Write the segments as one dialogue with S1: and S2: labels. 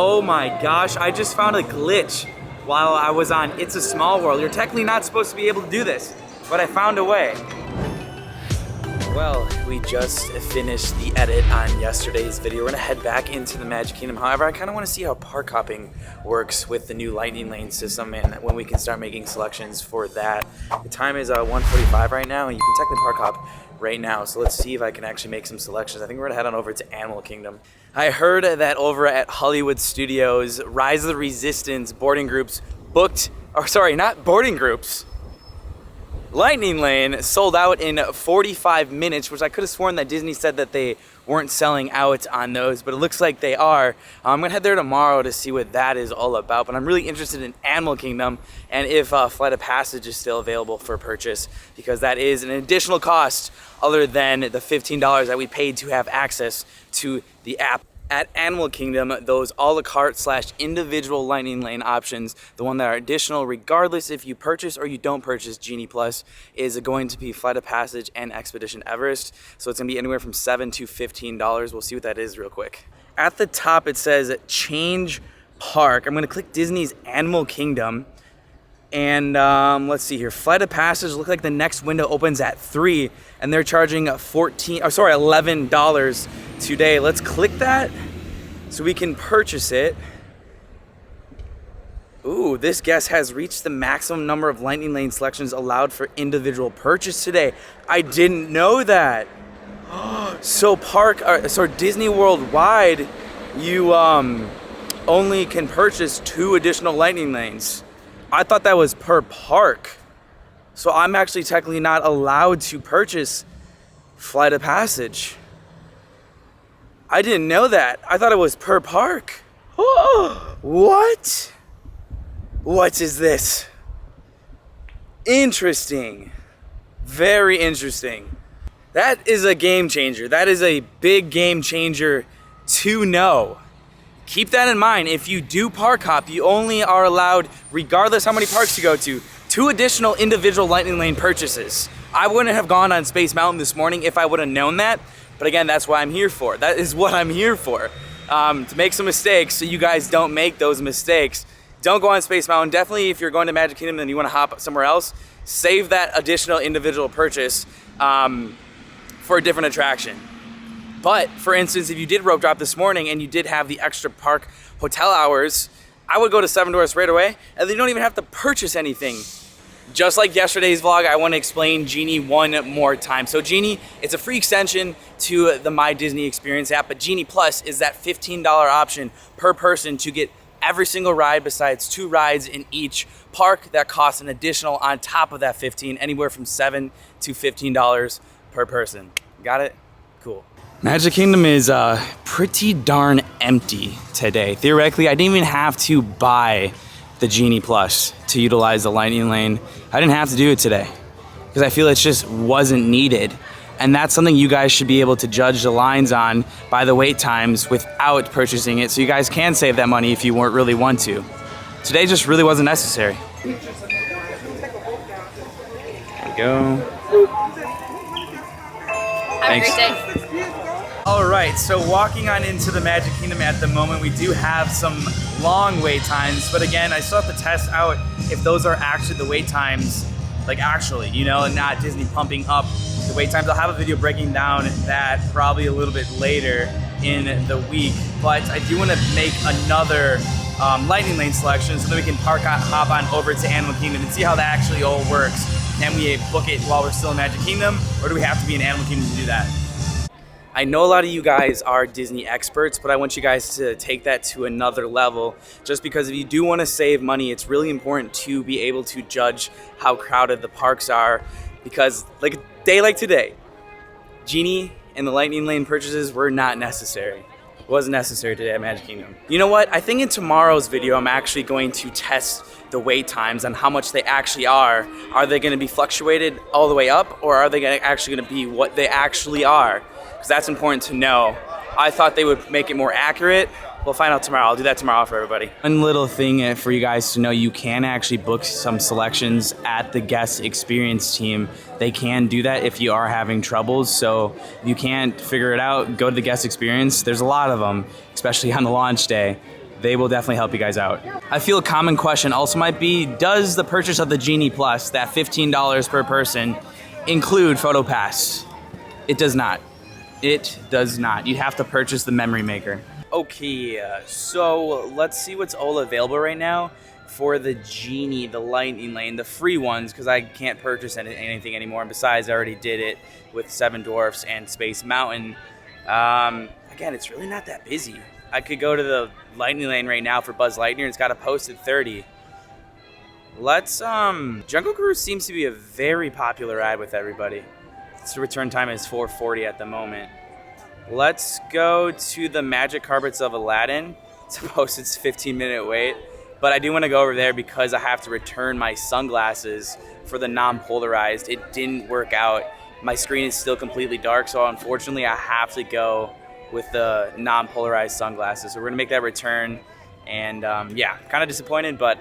S1: Oh my gosh, I just found a glitch while I was on It's a Small World. You're technically not supposed to be able to do this, but I found a way. Well, we just finished the edit on yesterday's video. We're gonna head back into the Magic Kingdom. However, I kinda wanna see how park hopping works with the new lightning lane system and when we can start making selections for that. The time is 1:45 right now, and you can technically park hop right now. So let's see if I can actually make some selections. I think we're gonna head on over to Animal Kingdom. I heard that over at Hollywood Studios, Rise of the Resistance boarding groups booked, or sorry, not boarding groups, Lightning Lane sold out in 45 minutes, which I could have sworn that Disney said that they weren't selling out on those, but it looks like they are. I'm gonna head there tomorrow to see what that is all about, but I'm really interested in Animal Kingdom and if Flight of Passage is still available for purchase, because that is an additional cost other than the $15 that we paid to have access to the app. At Animal Kingdom, those a la carte / individual Lightning Lane options, the one that are additional regardless if you purchase or you don't purchase Genie Plus, is going to be Flight of Passage and Expedition Everest. So it's gonna be anywhere from $7 to $15. We'll see what that is real quick. At the top it says change park. I'm gonna click Disney's Animal Kingdom. And let's see here, Flight of Passage look like the next window opens at 3 and they're charging $11 today. Let's click that so we can purchase it. Ooh, this guest has reached the maximum number of Lightning Lane selections allowed for individual purchase today. I didn't know that. So Disney World wide, you only can purchase 2 additional Lightning Lanes. I thought that was per park. So I'm actually technically not allowed to purchase Flight of Passage. I didn't know that. I thought it was per park. What? What is this? Interesting. Very interesting. That is a game changer. That is a big game changer to know. Keep that in mind. If you do park hop, you only are allowed, regardless how many parks you go to, 2 additional individual Lightning Lane purchases. I wouldn't have gone on Space Mountain this morning if I would have known that. But again, that's what I'm here for. That is what I'm here for. To make some mistakes so you guys don't make those mistakes. Don't go on Space Mountain. Definitely if you're going to Magic Kingdom and you want to hop somewhere else, save that additional individual purchase for a different attraction. But for instance, if you did rope drop this morning and you did have the extra park hotel hours, I would go to Seven Dwarfs right away and then you don't even have to purchase anything. Just like yesterday's vlog, I want to explain Genie one more time. So Genie, it's a free extension to the My Disney Experience app, but Genie Plus is that $15 option per person to get every single ride besides 2 rides in each park that costs an additional on top of that $15, anywhere from $7 to $15 per person. Got it? Cool. Magic Kingdom is pretty darn empty today. Theoretically, I didn't even have to buy the Genie Plus to utilize the Lightning Lane. I didn't have to do it today because I feel it just wasn't needed. And that's something you guys should be able to judge the lines on by the wait times without purchasing it, so you guys can save that money if you weren't really want to. Today just really wasn't necessary. There we go.
S2: Have a great day.
S1: All right, so walking on into the Magic Kingdom at the moment, we do have some long wait times, but again, I still have to test out if those are actually the wait times, like actually, you know, and not Disney pumping up the wait times. I'll have a video breaking down that probably a little bit later in the week, but I do want to make another Lightning Lane selection so that we can hop on over to Animal Kingdom and see how that actually all works. Can we book it while we're still in Magic Kingdom, or do we have to be in Animal Kingdom to do that? I know a lot of you guys are Disney experts, but I want you guys to take that to another level, just because if you do want to save money, it's really important to be able to judge how crowded the parks are, because like a day like today, Genie and the Lightning Lane purchases were not necessary. It wasn't necessary today at Magic Kingdom. You know what? I think in tomorrow's video, I'm actually going to test the wait times on how much they actually are. Are they going to be fluctuated all the way up, or are they actually going to be what they actually are? Because that's important to know. I thought they would make it more accurate. We'll find out tomorrow. I'll do that tomorrow for everybody. One little thing for you guys to know, you can actually book some selections at the guest experience team. They can do that if you are having troubles. So if you can't figure it out, go to the guest experience. There's a lot of them, especially on the launch day. they will definitely help you guys out. I feel a common question also might be, does the purchase of the Genie Plus, that $15 per person, include PhotoPass? It does not. It does not. You'd have to purchase the memory maker. Okay, so let's see what's all available right now for the Genie, the Lightning Lane, the free ones, because I can't purchase anything anymore. And besides, I already did it with Seven Dwarfs and Space Mountain. Again, it's really not that busy. I could go to the Lightning Lane right now for Buzz Lightyear, and it's got a posted 30. Let's, Jungle Cruise seems to be a very popular ride with everybody. Its return time is 4:40 at the moment. Let's go to the Magic Carpets of Aladdin. It's a posted 15-minute wait, but I do want to go over there because I have to return my sunglasses for the non-polarized. It didn't work out. My screen is still completely dark, so unfortunately I have to go with the non-polarized sunglasses. So we're gonna make that return, and yeah, kind of disappointed, but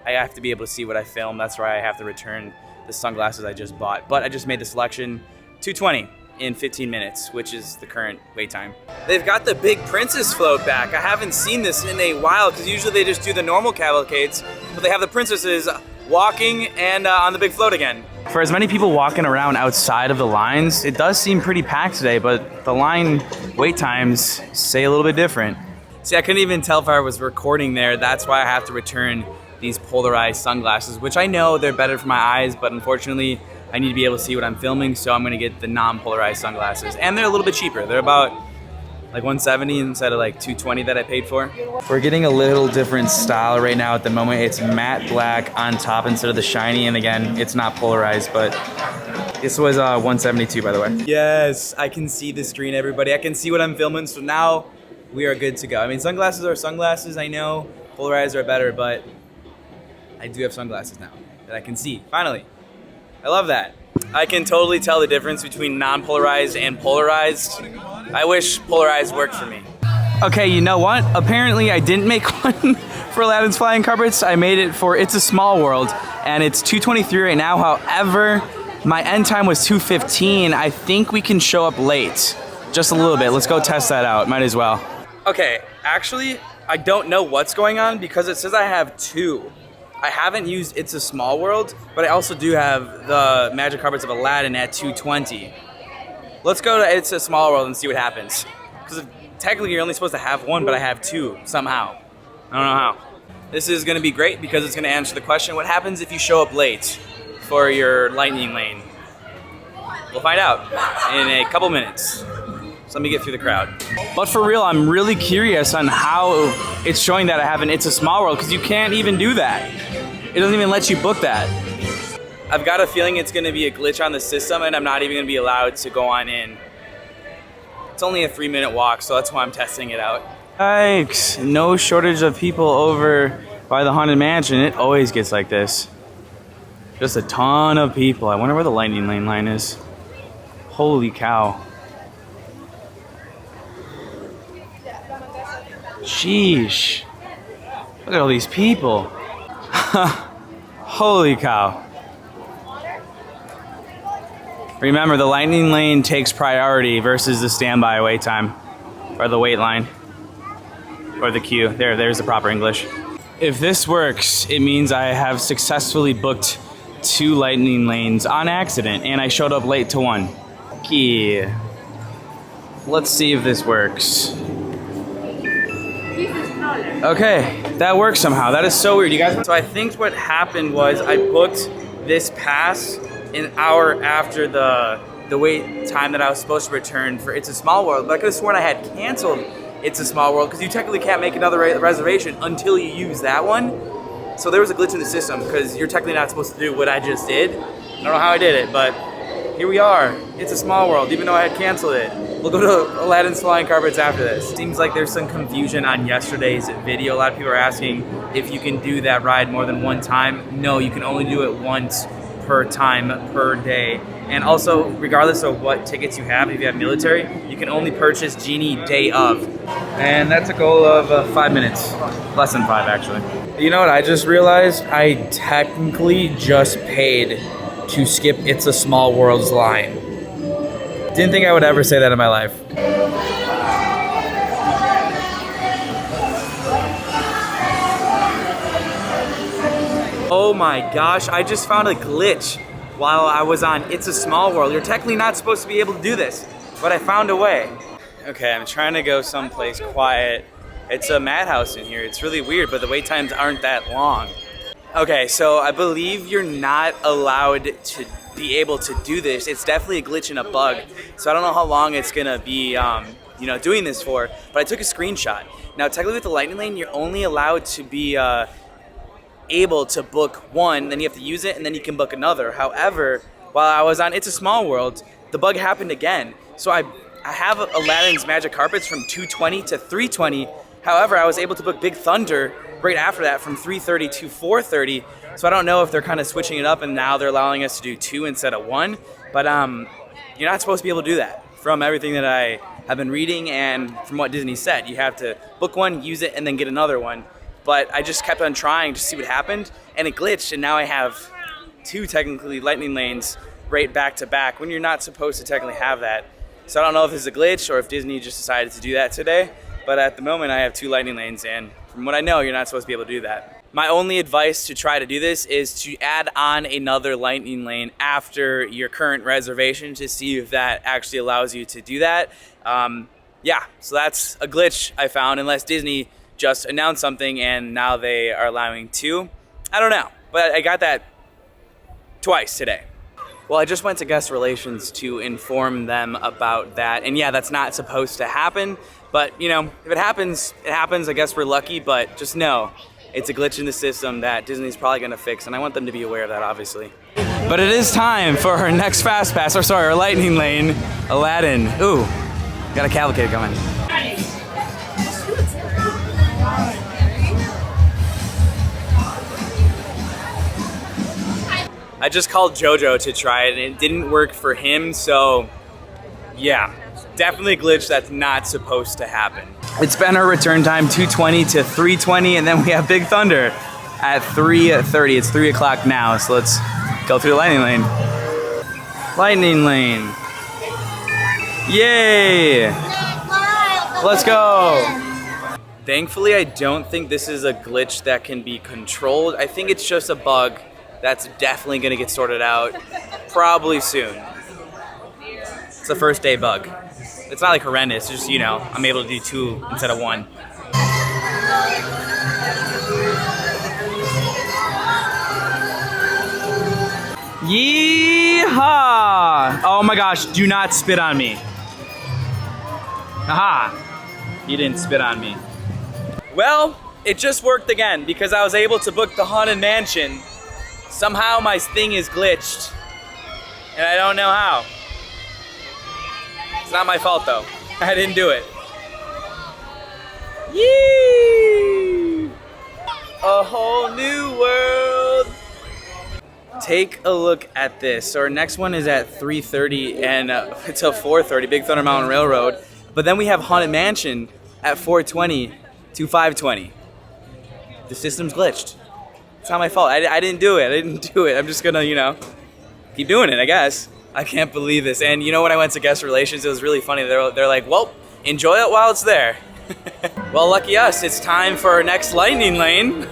S1: I have to be able to see what I filmed. That's why I have to return the sunglasses I just bought. But I just made the selection, $220 in 15 minutes, which is the current wait time. They've got the big princess float back. I haven't seen this in a while because usually they just do the normal cavalcades, but they have the princesses walking and on the big float again. For as many people walking around outside of the lines, it does seem pretty packed today, but the line wait times say a little bit different. See, I couldn't even tell if I was recording there. That's why I have to return these polarized sunglasses, which I know they're better for my eyes, but unfortunately, I need to be able to see what I'm filming, so I'm gonna get the non-polarized sunglasses. And they're a little bit cheaper. They're about like $170 instead of like $220 that I paid for. We're getting a little different style right now at the moment. It's matte black on top instead of the shiny, and again, it's not polarized, but this was $172 by the way. Yes, I can see the screen, everybody. I can see what I'm filming, so now we are good to go. I mean, sunglasses are sunglasses, I know. Polarized are better, but I do have sunglasses now that I can see, finally. I love that. I can totally tell the difference between non-polarized and polarized. I wish polarized worked for me. Okay, you know what? Apparently I didn't make one for Aladdin's Flying Carpets. I made it for It's a Small World, and it's 2:23 right now. However, my end time was 2:15. I think we can show up late, just a little bit. Let's go test that out, might as well. Okay, actually, I don't know what's going on because it says I have two. I haven't used It's a Small World, but I also do have the Magic Carpets of Aladdin at 2:20. Let's go to It's a Small World and see what happens. Because technically you're only supposed to have one, but I have two somehow. I don't know how. This is gonna be great because it's gonna answer the question, what happens if you show up late for your Lightning Lane? We'll find out in a couple minutes. So let me get through the crowd. But for real, I'm really curious on how it's showing that I have an It's a Small World, because you can't even do that. It doesn't even let you book that. I've got a feeling it's gonna be a glitch on the system and I'm not even gonna be allowed to go on in. It's only a 3-minute walk, so that's why I'm testing it out. Yikes, no shortage of people over by the Haunted Mansion. It always gets like this. Just a ton of people. I wonder where the Lightning Lane line is. Holy cow. Sheesh. Look at all these people. Holy cow. Remember, the Lightning Lane takes priority versus the standby wait time, or the wait line, or the queue. There's the proper English. If this works, it means I have successfully booked 2 Lightning Lanes on accident, and I showed up late to one. Okay. Let's see if this works. Okay, that works somehow. That is so weird, you guys. So I think what happened was I booked this pass an hour after the wait time that I was supposed to return for It's a Small World, but I could have sworn I had canceled It's a Small World because you technically can't make another reservation until you use that one. So there was a glitch in the system because you're technically not supposed to do what I just did. I don't know how I did it, but here we are. It's a Small World, even though I had canceled it. We'll go to Aladdin's Flying Carpets after this. Seems like there's some confusion on yesterday's video. A lot of people are asking if you can do that ride more than one time. No, you can only do it once per time per day. And also, regardless of what tickets you have, if you have military, you can only purchase Genie day of. And that's a goal of 5 minutes. Less than 5, actually. You know what I just realized? I technically just paid to skip It's a Small World's line. Didn't think I would ever say that in my life. Oh my gosh, I just found a glitch while I was on It's a Small World. You're technically not supposed to be able to do this, but I found a way. Okay, I'm trying to go someplace quiet. It's a madhouse in here. It's really weird, but the wait times aren't that long. Okay, so I believe you're not allowed to be able to do this. It's definitely a glitch and a bug. So I don't know how long it's gonna be, doing this for, but I took a screenshot. Now, technically with the lightning lane, you're only allowed to be able to book one, then you have to use it, and then you can book another. However, while I was on It's a Small World, the bug happened again. So I have Aladdin's Magic Carpets from 220 to 320. However, I was able to book Big Thunder right after that from 330 to 430. So I don't know if they're kind of switching it up and now they're allowing us to do 2 instead of 1. But you're not supposed to be able to do that. From everything that I have been reading and from what Disney said, you have to book one, use it, and then get another one. But I just kept on trying to see what happened, and it glitched, and now I have 2 technically lightning lanes right back to back when you're not supposed to technically have that. So I don't know if this is a glitch or if Disney just decided to do that today, but at the moment I have 2 lightning lanes, and from what I know, you're not supposed to be able to do that. My only advice to try to do this is to add on another lightning lane after your current reservation to see if that actually allows you to do that. Yeah, so that's a glitch I found, unless Disney just announced something and now they are allowing 2. I don't know, but I got that twice today. Well, I just went to guest relations to inform them about that, and yeah, that's not supposed to happen, but if it happens, it happens. I guess we're lucky, but just know it's a glitch in the system that Disney's probably gonna fix, and I want them to be aware of that, obviously. But it is time for our next fast pass, our lightning lane, Aladdin. Ooh, got a cavalcade coming. I just called JoJo to try it and it didn't work for him, so yeah, definitely a glitch that's not supposed to happen. It's been our return time, 220 to 320, and then we have Big Thunder at 3:30. It's 3 o'clock now, so let's go through the lightning lane. Lightning lane. Yay! Let's go! Thankfully, I don't think this is a glitch that can be controlled. I think it's just a bug that's definitely gonna get sorted out probably soon. It's a first day bug. It's not like horrendous, it's just, I'm able to do 2 instead of 1. Yeehaw! Oh my gosh, do not spit on me. Aha! You didn't spit on me. Well, it just worked again because I was able to book the Haunted Mansion. Somehow my thing is glitched, and I don't know how. It's not my fault though. I didn't do it. Yee! A whole new world. Take a look at this. So our next one is at 3:30 and until 4:30, Big Thunder Mountain Railroad. But then we have Haunted Mansion at 4:20 to 5:20. The system's glitched. It's not my fault. I didn't do it. I'm just gonna, keep doing it, I guess. I can't believe this. And when I went to guest relations, it was really funny. They're like, well, enjoy it while it's there. Well, lucky us. It's time for our next lightning lane.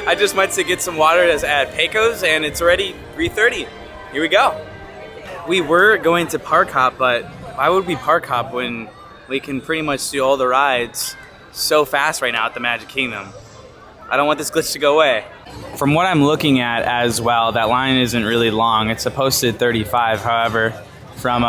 S1: I just went to get some water at Pecos, and it's already 3:30. Here we go. We were going to park hop, but why would we park hop when we can pretty much do all the rides so fast right now at the Magic Kingdom? I don't want this glitch to go away. From what I'm looking at as well, that line isn't really long. It's a posted 35. However, from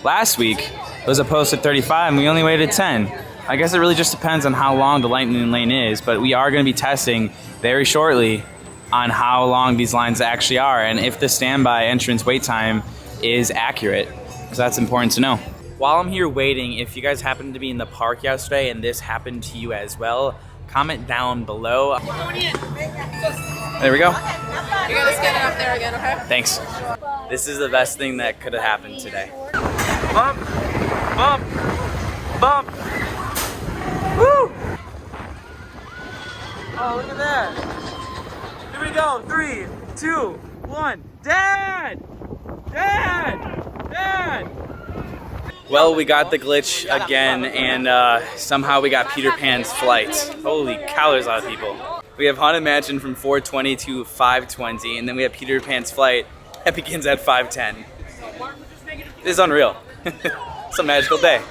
S1: last week, it was a posted 35 and we only waited 10. I guess it really just depends on how long the lightning lane is, but we are gonna be testing very shortly on how long these lines actually are and if the standby entrance wait time is accurate, because that's important to know. While I'm here waiting, if you guys happened to be in the park yesterday and this happened to you as well, comment down below. There we go.
S2: You're gonna scan it up there again, okay?
S1: Thanks. This is the best thing that could have happened today. Bump, bump, bump. Woo! Oh, look at that. Here we go. 3, 2, 1. Dad! Dad! Dad! Well, we got the glitch again, and somehow we got Peter Pan's flight. Holy cow, there's a lot of people. We have Haunted Mansion from 4:20 to 5:20, and then we have Peter Pan's Flight that begins at 5:10. This is unreal. It's a magical day.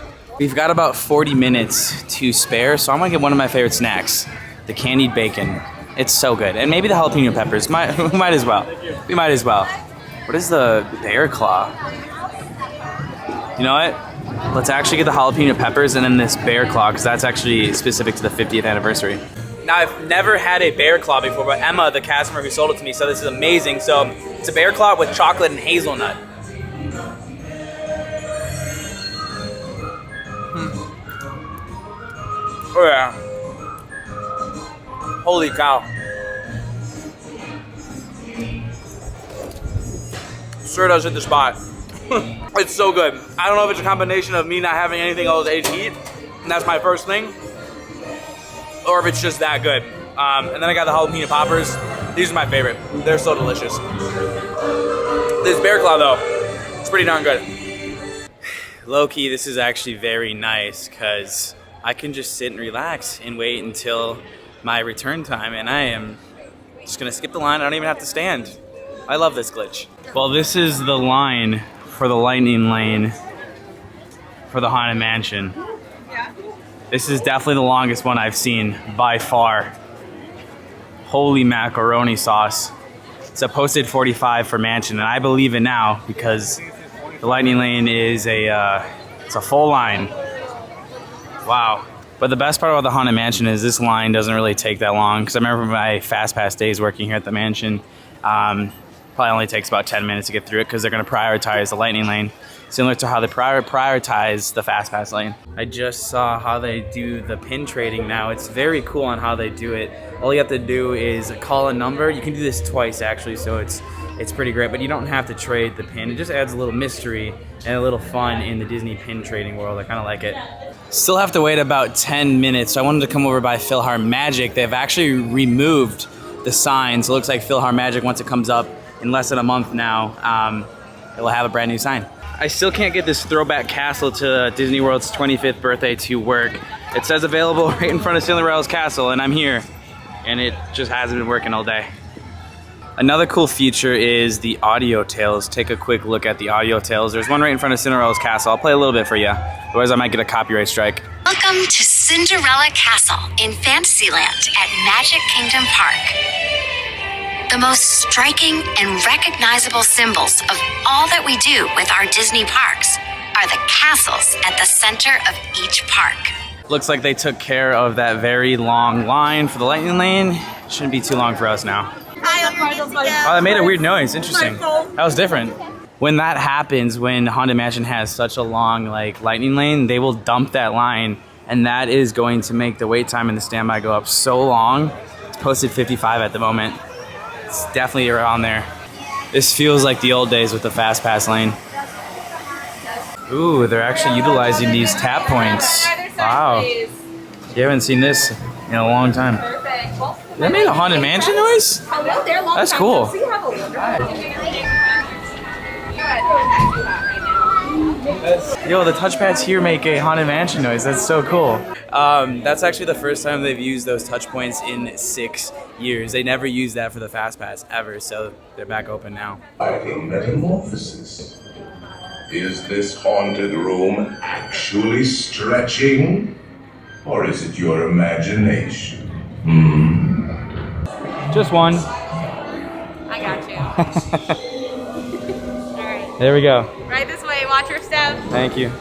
S1: We've got about 40 minutes to spare, so I'm gonna get one of my favorite snacks, the candied bacon. It's so good, and maybe the jalapeno peppers. We might as well. We might as well. What is the bear claw? You know what? Let's actually get the jalapeno peppers and then this bear claw, because that's actually specific to the 50th anniversary. Now, I've never had a bear claw before, but Emma, the customer who sold it to me, said this is amazing. So it's a bear claw with chocolate and hazelnut. Oh yeah. Holy cow. Sure does hit the spot. It's so good. I don't know if it's a combination of me not having anything else to eat, and that's my first thing, or if it's just that good. And then I got the jalapeno poppers. These are my favorite. They're so delicious. This bear claw though, it's pretty darn good. Low-key, this is actually very nice because I can just sit and relax and wait until my return time, and I am just gonna skip the line. I don't even have to stand. I love this glitch. Well, this is the line for the lightning lane for the Haunted Mansion. This is definitely the longest one I've seen by far. Holy macaroni sauce. It's a posted 45 for Mansion, and I believe it now because the lightning lane is it's a full line. Wow. But the best part about the Haunted Mansion is this line doesn't really take that long, because I remember my fast pass days working here at the mansion. Probably only takes about 10 minutes to get through it because they're going to prioritize the lightning lane, similar to how they prioritize the fast pass lane. I just saw how they do the pin trading now. It's very cool on how they do it. All you have to do is call a number. You can do this twice actually, so it's pretty great, but you don't have to trade the pin. It just adds a little mystery and a little fun in the Disney pin trading world. I kind of like it. Still have to wait about 10 minutes, so I wanted to come over by PhilharMagic. They've actually removed the sign, so it looks like PhilharMagic, once it comes up in less than a month now, it will have a brand new sign. I still can't get this throwback castle to Disney World's 25th birthday to work. It says available right in front of Cinderella's castle, and I'm here, and it just hasn't been working all day. Another cool feature is the audio tails. Take a quick look at the audio tails. There's one right in front of Cinderella's castle. I'll play a little bit for you, otherwise I might get a copyright strike.
S3: Welcome to Cinderella Castle in Fantasyland at Magic Kingdom Park. The most striking and recognizable symbols of all that we do with our Disney parks are the castles at the center of each park.
S1: Looks like they took care of that very long line for the lightning lane. Shouldn't be too long for us now. Oh, that made a weird noise. Interesting. That was different. When that happens, when Haunted Mansion has such a long lightning lane, they will dump that line, and that is going to make the wait time and the standby go up so long. It's posted 55 at the moment. It's definitely around there. This feels like the old days with the fast pass lane. Ooh, they're actually utilizing these tap points. Wow. You haven't seen this in a long time. That made a Haunted Mansion noise? That's cool. Yo, the touchpads here make a Haunted Mansion noise. That's so cool. That's actually the first time they've used those touch points in 6 years. They never used that for the Fast Pass ever, so they're back open now.
S4: Metamorphosis. Is this haunted room actually stretching? Or is it your imagination?
S1: Just one.
S2: I got you. All right.
S1: There we go.
S2: Right this way. Watch your step.
S1: Thank you.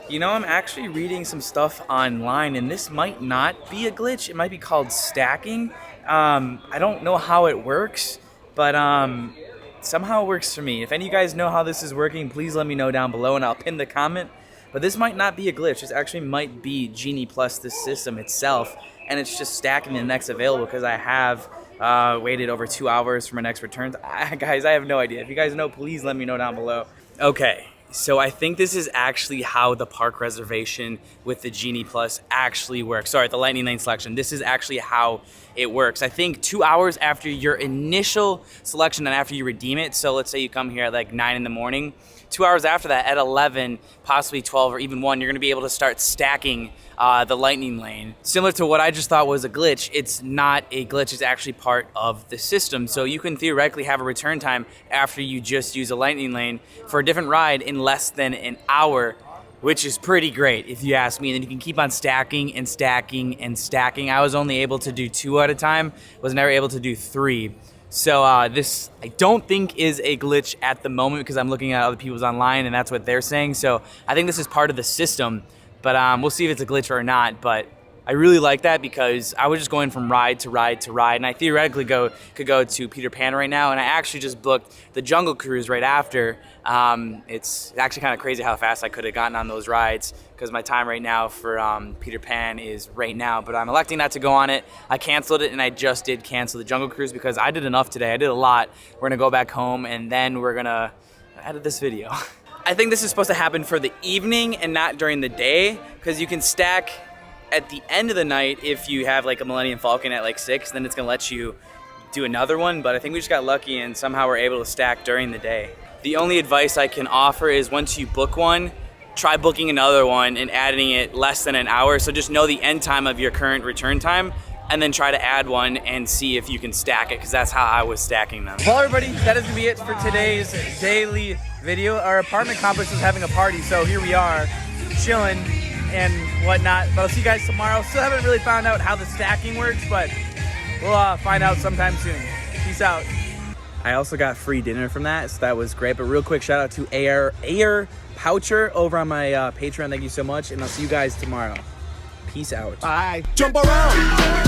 S1: You know, I'm actually reading some stuff online, and this might not be a glitch. It might be called stacking. I don't know how it works, but somehow it works for me. If any of you guys know how this is working, please let me know down below, and I'll pin the comment. But this might not be a glitch. This actually might be Genie Plus, this system itself, and it's just stacking the next available because I have Waited over 2 hours for my next returns. Guys, I have no idea. If you guys know, please let me know down below. Okay, so I think this is actually how the park reservation with the Genie Plus actually works. Sorry, the lightning lane selection. This is actually how it works. I think 2 hours after your initial selection and after you redeem it, so let's say you come here at like 9 in the morning, 2 hours after that at 11, possibly 12 or even 1, you're gonna be able to start stacking the lightning lane. Similar to what I just thought was a glitch, it's not a glitch, it's actually part of the system. So you can theoretically have a return time after you just use a lightning lane for a different ride in less than an hour, which is pretty great if you ask me. And then you can keep on stacking and stacking and stacking. I was only able to do 2 at a time, was never able to do 3. So this, I don't think is a glitch at the moment because I'm looking at other people's online and that's what they're saying. So I think this is part of the system, but we'll see if it's a glitch or not. But I really like that because I was just going from ride to ride to ride, and I theoretically could go to Peter Pan right now, and I actually just booked the Jungle Cruise right after. It's actually kind of crazy how fast I could have gotten on those rides because my time right now for Peter Pan is right now, but I'm electing not to go on it. I canceled it, and I just did cancel the Jungle Cruise because I did enough today. I did a lot. We're gonna go back home, and then we're gonna edit this video. I think this is supposed to happen for the evening and not during the day because you can stack at the end of the night. If you have like a Millennium Falcon at like 6, then it's gonna let you do another one, but I think we just got lucky and somehow we're able to stack during the day. The only advice I can offer is once you book one, try booking another one and adding it less than an hour. So just know the end time of your current return time and then try to add one and see if you can stack it, because that's how I was stacking them. Well, everybody, that is gonna be it for today's daily video. Our apartment complex is having a party, so here we are chilling and whatnot, but I'll see you guys tomorrow. Still haven't really found out how the stacking works, but we'll find out sometime soon. Peace out. I also got free dinner from that, so that was great. But real quick, shout out to Air Poucher over on my Patreon. Thank you so much, and I'll see you guys tomorrow. Peace out.
S5: Bye. Jump around.